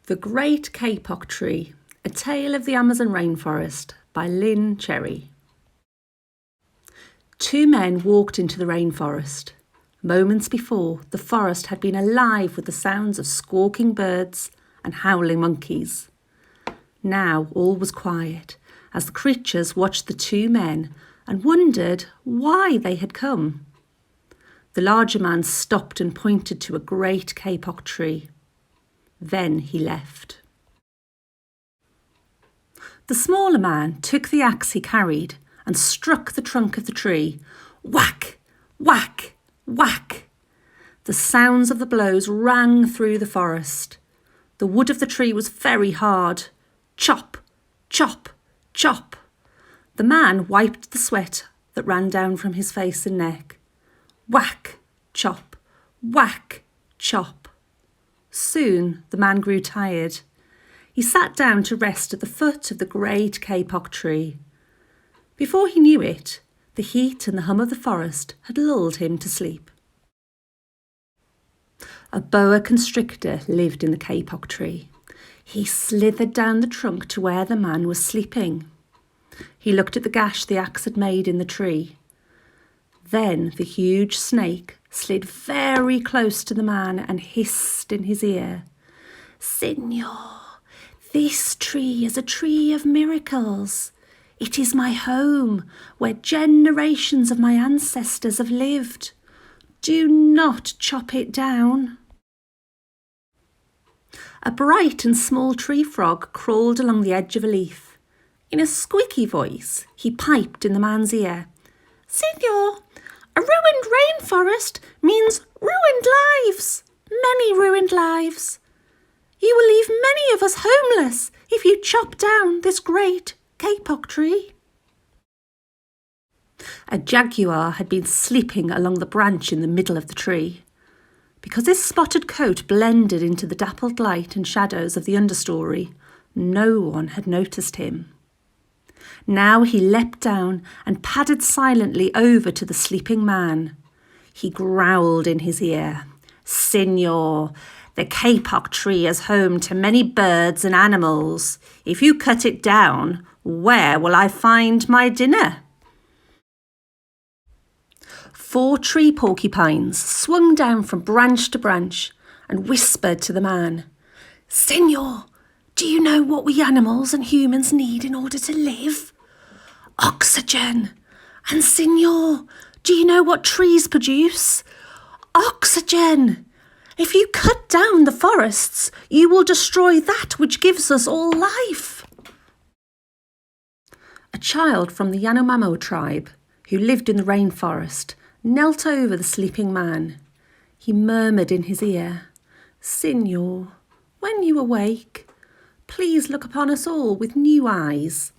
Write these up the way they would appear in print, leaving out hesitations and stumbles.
The Great Kapok Tree, A Tale of the Amazon Rainforest by Lynne. Two men walked into the rainforest. Moments before, the forest had been alive with the sounds of squawking birds and howling monkeys. Now all was quiet as the creatures watched the two men and wondered why they had come. The larger man stopped and pointed to a great kapok tree. Then he left. The smaller man took the axe he carried and struck the trunk of the tree. Whack, whack, whack. The sounds of the blows rang through the forest. The wood of the tree was very hard. Chop, chop, chop. The man wiped the sweat that ran down from his face and neck. Whack, chop, whack, chop. Soon the man grew tired. He sat down to rest at the foot of the great kapok tree. Before he knew it, the heat and the hum of the forest had lulled him to sleep. A boa constrictor lived in the kapok tree. He slithered down the trunk to where the man was sleeping. He looked at the gash the axe had made in the tree. Then the huge snake slid very close to the man and hissed in his ear. "Signor, this tree is a tree of miracles. It is my home, where generations of my ancestors have lived. Do not chop it down." A bright and small tree frog crawled along the edge of a leaf. In a squeaky voice, he piped in the man's ear. "Signor, a ruined rainforest means ruined lives, many ruined lives. You will leave many of us homeless if you chop down this great kapok tree." A jaguar had been sleeping along the branch in the middle of the tree. Because his spotted coat blended into the dappled light and shadows of the understory, no one had noticed him. Now he leapt down and padded silently over to the sleeping man. He growled in his ear, "Signor, the kapok tree is home to many birds and animals. If you cut it down, where will I find my dinner?" 4 tree porcupines swung down from branch to branch and whispered to the man, "Signor, do you know what we animals and humans need in order to live? Oxygen. And signor, do you know what trees produce? Oxygen. If you cut down the forests, you will destroy that which gives us all life." A child from the Yanomamo tribe, who lived in the rainforest, knelt over the sleeping man. He murmured in his ear, "Signor, when you awake, please look upon us all with new eyes."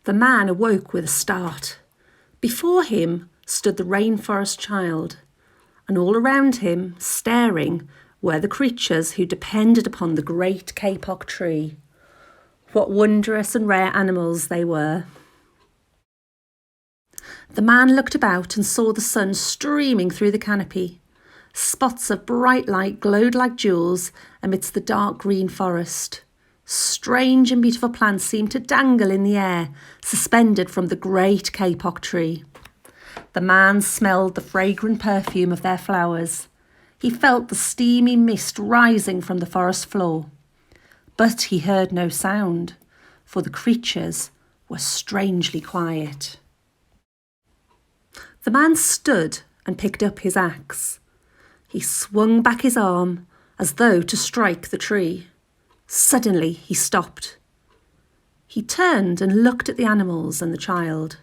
The man awoke with a start. Before him stood the rainforest child, and all around him, staring, were the creatures who depended upon the great kapok tree. What wondrous and rare animals they were. The man looked about and saw the sun streaming through the canopy. Spots of bright light glowed like jewels amidst the dark green forest. Strange and beautiful plants seemed to dangle in the air, suspended from the great kapok tree. The man smelled the fragrant perfume of their flowers. He felt the steamy mist rising from the forest floor. But he heard no sound, for the creatures were strangely quiet. The man stood and picked up his axe. He swung back his arm as though to strike the tree. Suddenly he stopped. He turned and looked at the animals and the child.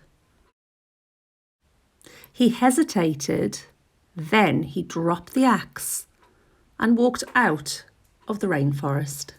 He hesitated, then he dropped the axe and walked out of the rainforest.